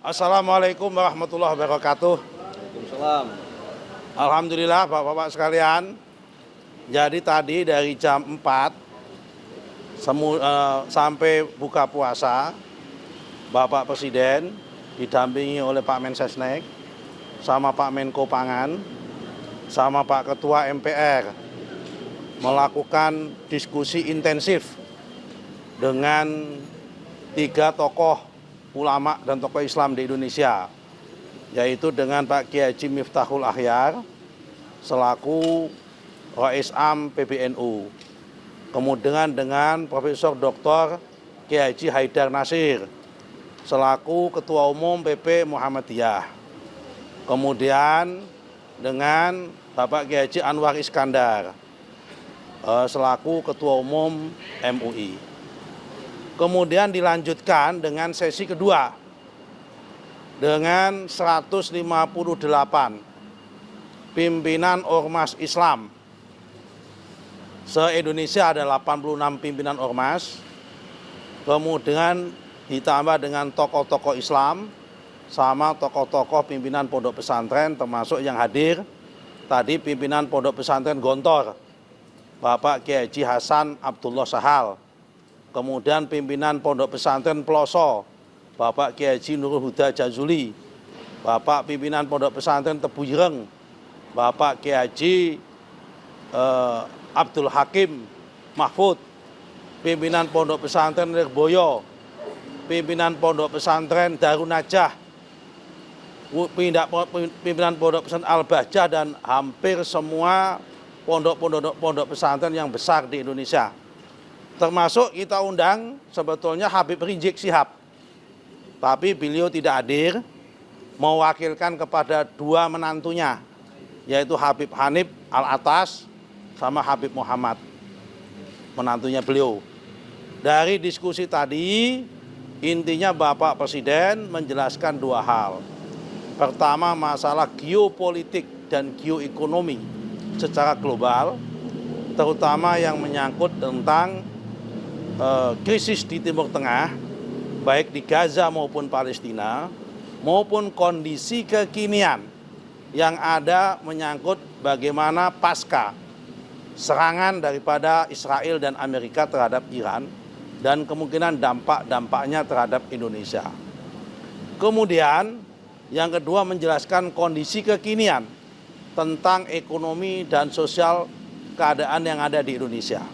Assalamualaikum warahmatullahi wabarakatuh. Waalaikumsalam. Alhamdulillah Bapak-Bapak sekalian. Jadi tadi dari jam 4 sampai buka puasa, Bapak Presiden didampingi oleh Pak Mensesnek, sama Pak Menko Pangan, sama Pak Ketua MPR melakukan diskusi intensif dengan 3 tokoh ulama dan tokoh Islam di Indonesia, yaitu dengan Pak Kiai Haji Miftahul Akhyar selaku Rais Am PBNU, kemudian dengan Profesor Dr. Kiai Haji Haidar Nasir selaku Ketua Umum PP Muhammadiyah, kemudian dengan Bapak Kiai Haji Anwar Iskandar selaku Ketua Umum MUI. Kemudian dilanjutkan dengan sesi kedua dengan 158 pimpinan ormas Islam. Se-Indonesia ada 86 pimpinan ormas, kemudian ditambah dengan tokoh-tokoh Islam sama tokoh-tokoh pimpinan pondok pesantren, termasuk yang hadir tadi pimpinan pondok pesantren Gontor, Bapak Kiai Haji Hasan Abdullah Sahal. Kemudian pimpinan pondok pesantren Peloso, Bapak Kiai Haji Nurul Huda Jazuli, Bapak pimpinan pondok pesantren Tebu Ireng, Bapak Kiai Haji Abdul Hakim Mahfud, pimpinan pondok pesantren Lirboyo, pimpinan pondok pesantren Darun Najah, pimpinan pondok pesantren Al-Bahjah, dan hampir semua pondok pesantren yang besar di Indonesia. Termasuk kita undang sebetulnya Habib Rizik Syihab, tapi beliau tidak hadir, mewakilkan kepada 2 menantunya, yaitu Habib Hanif Al-Atas sama Habib Muhammad, menantunya beliau. Dari diskusi tadi, intinya Bapak Presiden menjelaskan 2 hal. Pertama, masalah geopolitik dan geoekonomi secara global, terutama yang menyangkut tentang krisis di Timur Tengah, baik di Gaza maupun Palestina, maupun kondisi kekinian yang ada menyangkut bagaimana pasca serangan daripada Israel dan Amerika terhadap Iran, dan kemungkinan dampak-dampaknya terhadap Indonesia. Kemudian yang kedua, menjelaskan kondisi kekinian tentang ekonomi dan sosial keadaan yang ada di Indonesia.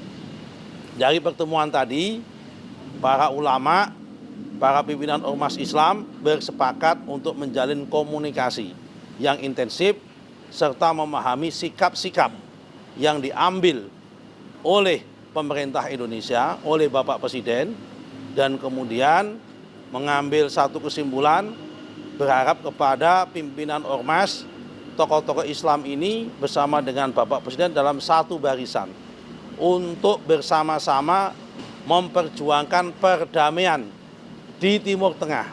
Dari pertemuan tadi, para ulama, para pimpinan ormas Islam bersepakat untuk menjalin komunikasi yang intensif serta memahami sikap-sikap yang diambil oleh pemerintah Indonesia, oleh Bapak Presiden, dan kemudian mengambil satu kesimpulan, berharap kepada pimpinan ormas, tokoh-tokoh Islam ini bersama dengan Bapak Presiden dalam satu barisan untuk bersama-sama memperjuangkan perdamaian di Timur Tengah,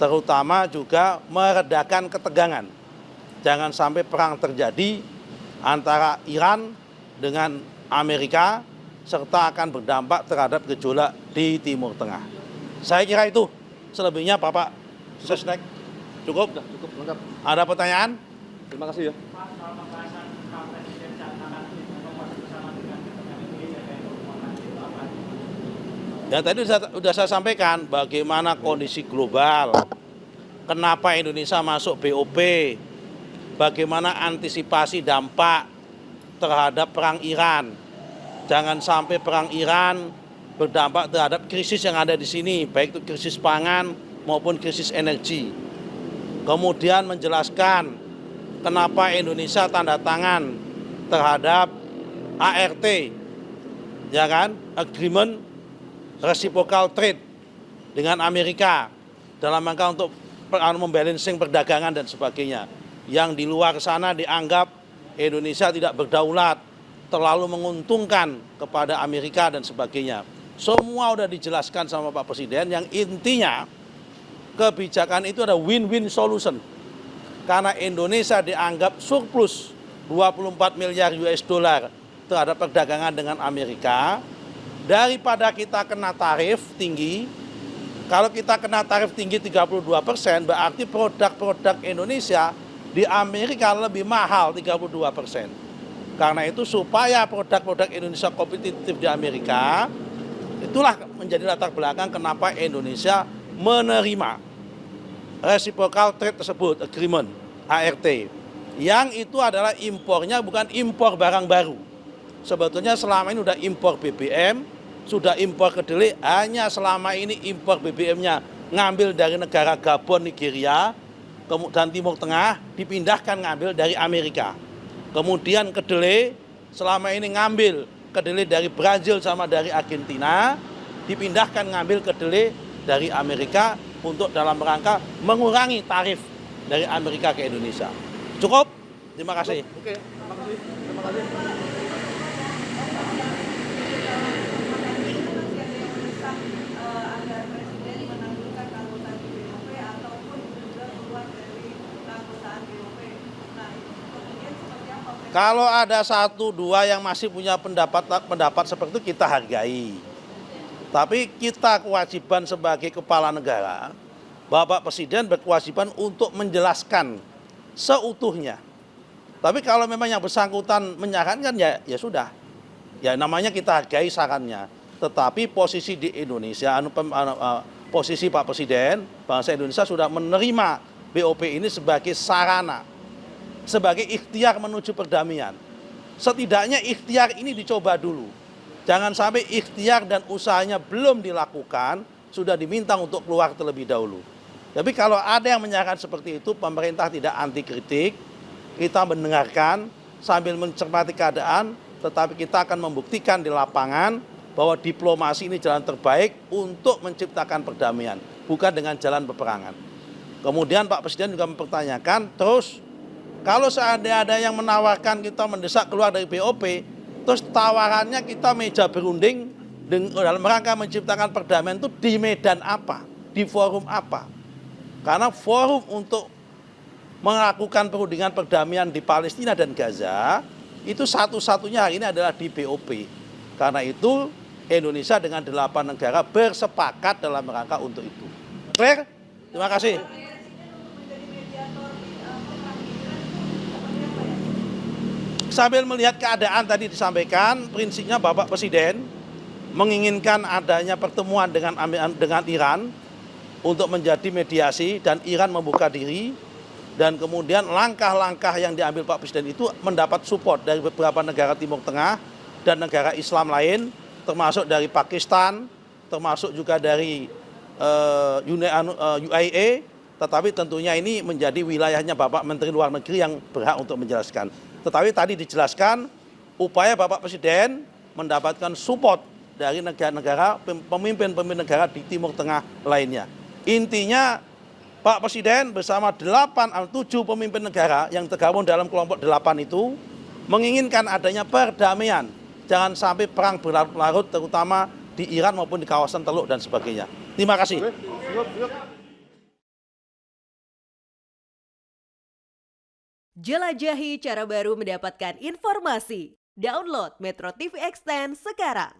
terutama juga meredakan ketegangan. Jangan sampai perang terjadi antara Iran dengan Amerika, serta akan berdampak terhadap gejolak di Timur Tengah. Saya kira itu. Selebihnya Bapak Sesnek. Cukup? Cukup lengkap. Ada pertanyaan? Terima kasih ya. Ya, tadi sudah saya sampaikan bagaimana kondisi global, kenapa Indonesia masuk BOP, bagaimana antisipasi dampak terhadap perang Iran. Jangan sampai perang Iran berdampak terhadap krisis yang ada di sini, baik itu krisis pangan maupun krisis energi. Kemudian menjelaskan kenapa Indonesia tanda tangan terhadap ART, ya kan, Agreement Reciprocal Trade dengan Amerika, dalam rangka untuk membalancing perdagangan dan sebagainya. Yang di luar sana dianggap Indonesia tidak berdaulat, terlalu menguntungkan kepada Amerika dan sebagainya. Semua sudah dijelaskan sama Pak Presiden, yang intinya kebijakan itu ada win-win solution. Karena Indonesia dianggap surplus 24 miliar US dollar terhadap perdagangan dengan Amerika, daripada kita kena tarif tinggi, Kalau kita kena tarif tinggi 32%, berarti produk-produk Indonesia di Amerika lebih mahal 32%. Karena itu supaya produk-produk Indonesia kompetitif di Amerika, itulah menjadi latar belakang kenapa Indonesia menerima Reciprocal Trade tersebut, Agreement, ART. Yang itu adalah impornya bukan impor barang baru. Sebetulnya selama ini sudah impor BBM, sudah impor kedelai, hanya selama ini impor BBM-nya ngambil dari negara Gabon, Nigeria, dan Timur Tengah, dipindahkan ngambil dari Amerika. Kemudian kedelai, selama ini ngambil kedelai dari Brazil sama dari Argentina, dipindahkan ngambil kedelai dari Amerika untuk dalam rangka mengurangi tarif dari Amerika ke Indonesia. Cukup? Terima kasih. Oke, terima kasih. Terima kasih. Kalau ada 1-2 yang masih punya pendapat seperti itu, kita hargai. Tapi kita kewajiban sebagai kepala negara, Bapak Presiden berkewajiban untuk menjelaskan seutuhnya. Tapi kalau memang yang bersangkutan menyarankan, ya sudah. Ya namanya kita hargai sarannya. Tetapi posisi di Indonesia, posisi Pak Presiden, bangsa Indonesia sudah menerima BOP ini sebagai sarana, sebagai ikhtiar menuju perdamaian. Setidaknya ikhtiar ini dicoba dulu. Jangan sampai ikhtiar dan usahanya belum dilakukan, sudah diminta untuk keluar terlebih dahulu. Tapi kalau ada yang menyarankan seperti itu, pemerintah tidak anti kritik, kita mendengarkan sambil mencermati keadaan, tetapi kita akan membuktikan di lapangan bahwa diplomasi ini jalan terbaik untuk menciptakan perdamaian, bukan dengan jalan peperangan. Kemudian Pak Presiden juga mempertanyakan, terus kalau seandainya ada yang menawarkan kita mendesak keluar dari BOP, terus tawarannya kita meja berunding dalam rangka menciptakan perdamaian itu di medan apa? Di forum apa? Karena forum untuk melakukan perundingan perdamaian di Palestina dan Gaza, itu satu-satunya hari ini adalah di BOP. Karena itu Indonesia dengan 8 negara bersepakat dalam rangka untuk itu. Clear? Terima kasih. Sambil melihat keadaan tadi disampaikan, prinsipnya Bapak Presiden menginginkan adanya pertemuan dengan Iran untuk menjadi mediasi dan Iran membuka diri, dan kemudian langkah-langkah yang diambil Pak Presiden itu mendapat support dari beberapa negara Timur Tengah dan negara Islam lain, termasuk dari Pakistan, termasuk juga dari UAE, tetapi tentunya ini menjadi wilayahnya Bapak Menteri Luar Negeri yang berhak untuk menjelaskan. Tetapi tadi dijelaskan upaya Bapak Presiden mendapatkan support dari negara-negara, pemimpin-pemimpin negara di Timur Tengah lainnya. Intinya Pak Presiden bersama 7 pemimpin negara yang tergabung dalam kelompok 8 itu menginginkan adanya perdamaian. Jangan sampai perang berlarut-larut terutama di Iran maupun di kawasan Teluk dan sebagainya. Terima kasih. Jelajahi cara baru mendapatkan informasi. Download Metro TV Extend sekarang.